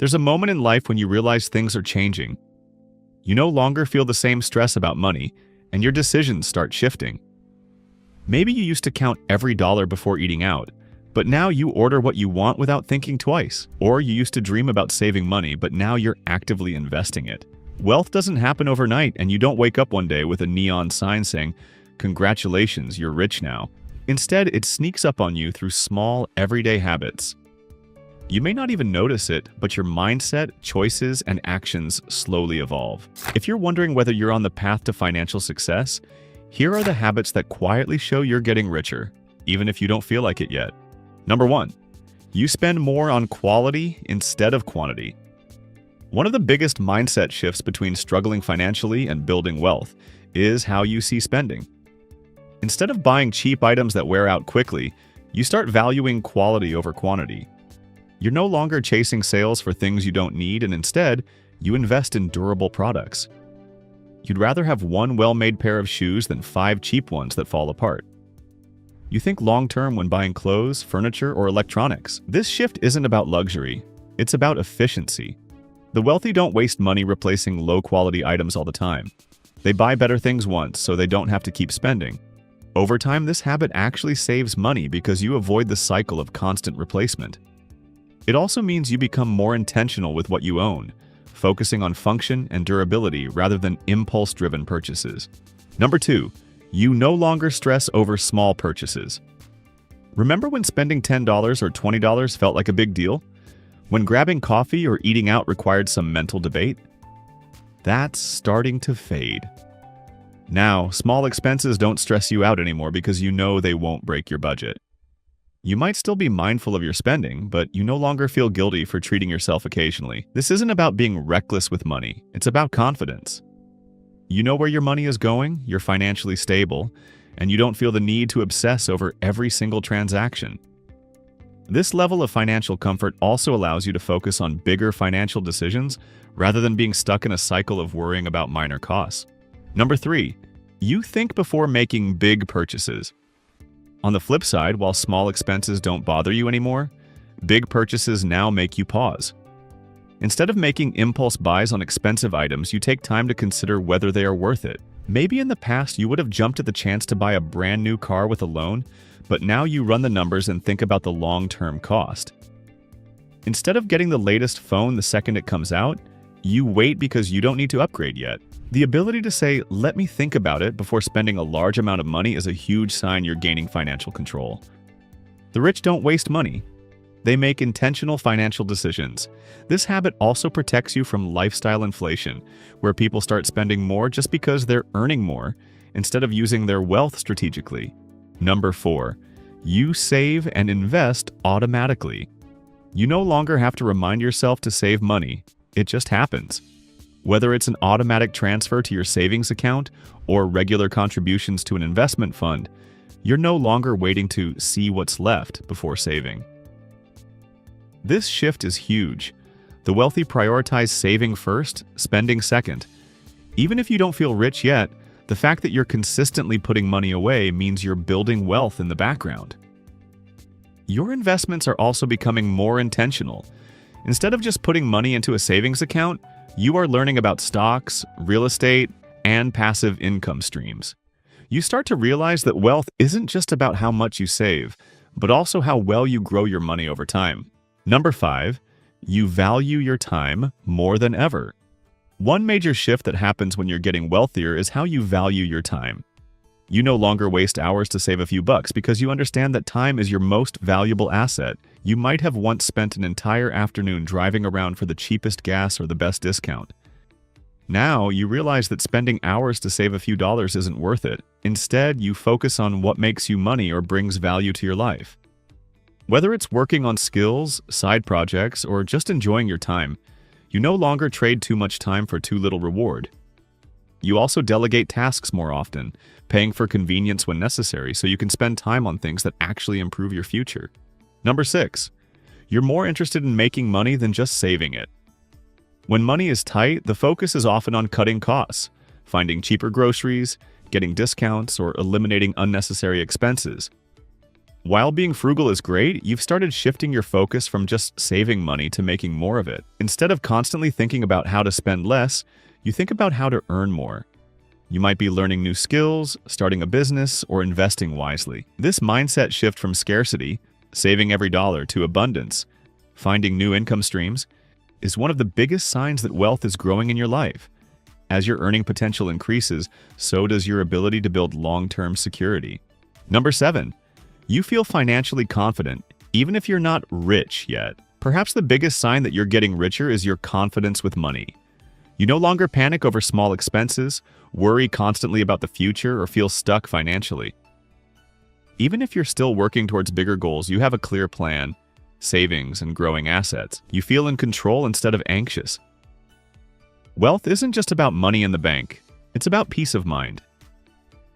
There's a moment in life when you realize things are changing. You no longer feel the same stress about money, and your decisions start shifting. Maybe you used to count every dollar before eating out, but now you order what you want without thinking twice. Or you used to dream about saving money, but now you're actively investing it. Wealth doesn't happen overnight, and you don't wake up one day with a neon sign saying, "Congratulations, you're rich now." Instead, it sneaks up on you through small, everyday habits. You may not even notice it, but your mindset, choices, and actions slowly evolve. If you're wondering whether you're on the path to financial success, here are the habits that quietly show you're getting richer, even if you don't feel like it yet. Number 1. You spend more on quality instead of quantity. One of the biggest mindset shifts between struggling financially and building wealth is how you see spending. Instead of buying cheap items that wear out quickly, you start valuing quality over quantity. You're no longer chasing sales for things you don't need, and instead, you invest in durable products. You'd rather have one well-made pair of shoes than 5 cheap ones that fall apart. You think long-term when buying clothes, furniture, or electronics. This shift isn't about luxury, it's about efficiency. The wealthy don't waste money replacing low-quality items all the time. They buy better things once so they don't have to keep spending. Over time, this habit actually saves money because you avoid the cycle of constant replacement. It also means you become more intentional with what you own, focusing on function and durability rather than impulse-driven purchases. Number 2. You no longer stress over small purchases. Remember when spending $10 or $20 felt like a big deal? When grabbing coffee or eating out required some mental debate? That's starting to fade. Now, small expenses don't stress you out anymore because you know they won't break your budget. You might still be mindful of your spending, but you no longer feel guilty for treating yourself occasionally. This isn't about being reckless with money, it's about confidence. You know where your money is going, you're financially stable, and you don't feel the need to obsess over every single transaction. This level of financial comfort also allows you to focus on bigger financial decisions rather than being stuck in a cycle of worrying about minor costs. Number 3. You think before making big purchases. On the flip side, while small expenses don't bother you anymore, big purchases now make you pause. Instead of making impulse buys on expensive items, you take time to consider whether they are worth it. Maybe in the past you would have jumped at the chance to buy a brand new car with a loan, but now you run the numbers and think about the long-term cost. Instead of getting the latest phone the second it comes out, you wait because you don't need to upgrade yet. The ability to say, "Let me think about it," before spending a large amount of money is a huge sign you're gaining financial control. The rich don't waste money. They make intentional financial decisions. This habit also protects you from lifestyle inflation, where people start spending more just because they're earning more, instead of using their wealth strategically. Number 4. You save and invest automatically. You no longer have to remind yourself to save money. It just happens. Whether it's an automatic transfer to your savings account or regular contributions to an investment fund, you're no longer waiting to see what's left before saving. This shift is huge. The wealthy prioritize saving first, spending second. Even if you don't feel rich yet, the fact that you're consistently putting money away means you're building wealth in the background. Your investments are also becoming more intentional. Instead of just putting money into a savings account, you are learning about stocks, real estate, and passive income streams. You start to realize that wealth isn't just about how much you save, but also how well you grow your money over time. Number 5, you value your time more than ever. One major shift that happens when you're getting wealthier is how you value your time. You no longer waste hours to save a few bucks because you understand that time is your most valuable asset. You might have once spent an entire afternoon driving around for the cheapest gas or the best discount. Now, you realize that spending hours to save a few dollars isn't worth it. Instead, you focus on what makes you money or brings value to your life. Whether it's working on skills, side projects, or just enjoying your time, you no longer trade too much time for too little reward. You also delegate tasks more often, paying for convenience when necessary so you can spend time on things that actually improve your future. Number 6, you're more interested in making money than just saving it. When money is tight, the focus is often on cutting costs, finding cheaper groceries, getting discounts, or eliminating unnecessary expenses. While being frugal is great, you've started shifting your focus from just saving money to making more of it. Instead of constantly thinking about how to spend less, you think about how to earn more. You might be learning new skills, starting a business, or investing wisely. This mindset shift from scarcity, saving every dollar, to abundance, finding new income streams, is one of the biggest signs that wealth is growing in your life. As your earning potential increases, so does your ability to build long-term security. Number 7. You feel financially confident, even if you're not rich yet. Perhaps the biggest sign that you're getting richer is your confidence with money. You no longer panic over small expenses, worry constantly about the future, or feel stuck financially. Even if you're still working towards bigger goals, you have a clear plan, savings, and growing assets. You feel in control instead of anxious. Wealth isn't just about money in the bank. It's about peace of mind.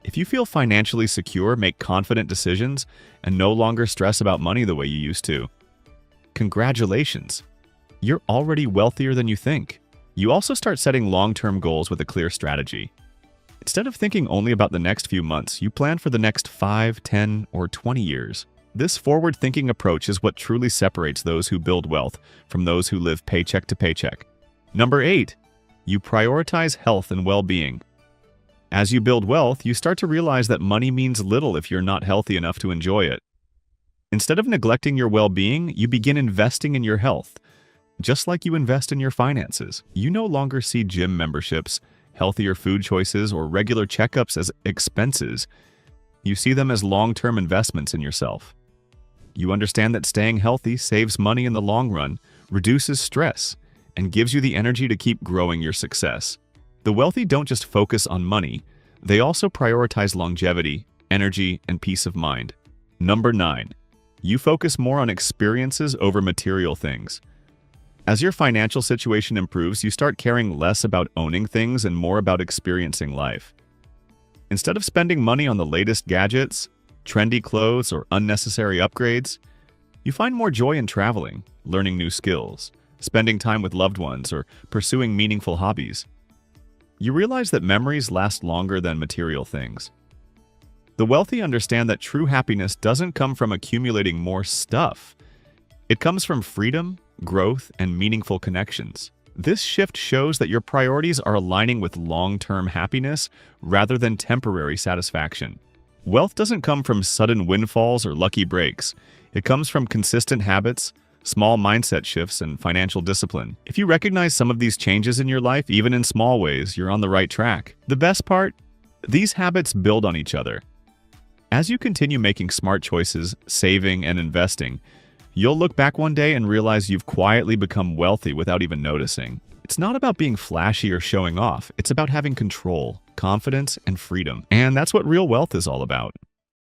If you feel financially secure, make confident decisions, and no longer stress about money the way you used to, congratulations! You're already wealthier than you think. You also start setting long-term goals with a clear strategy. Instead of thinking only about the next few months, you plan for the next 5, 10, or 20 years. This forward-thinking approach is what truly separates those who build wealth from those who live paycheck to paycheck. Number 8. You prioritize health and well-being. As you build wealth, you start to realize that money means little if you're not healthy enough to enjoy it. Instead of neglecting your well-being, you begin investing in your health. Just like you invest in your finances, you no longer see gym memberships, healthier food choices, or regular checkups as expenses. You see them as long-term investments in yourself. You understand that staying healthy saves money in the long run, reduces stress, and gives you the energy to keep growing your success. The wealthy don't just focus on money, they also prioritize longevity, energy, and peace of mind. Number 9. You focus more on experiences over material things. As your financial situation improves, you start caring less about owning things and more about experiencing life. Instead of spending money on the latest gadgets, trendy clothes, or unnecessary upgrades, you find more joy in traveling, learning new skills, spending time with loved ones, or pursuing meaningful hobbies. You realize that memories last longer than material things. The wealthy understand that true happiness doesn't come from accumulating more stuff. It comes from freedom, growth, and meaningful connections. This shift shows that your priorities are aligning with long-term happiness rather than temporary satisfaction. Wealth doesn't come from sudden windfalls or lucky breaks. It comes from consistent habits, small mindset shifts, and financial discipline. If you recognize some of these changes in your life, even in small ways, you're on the right track. The best part? These habits build on each other. As you continue making smart choices, saving, and investing, you'll look back one day and realize you've quietly become wealthy without even noticing. It's not about being flashy or showing off. It's about having control, confidence, and freedom. And that's what real wealth is all about.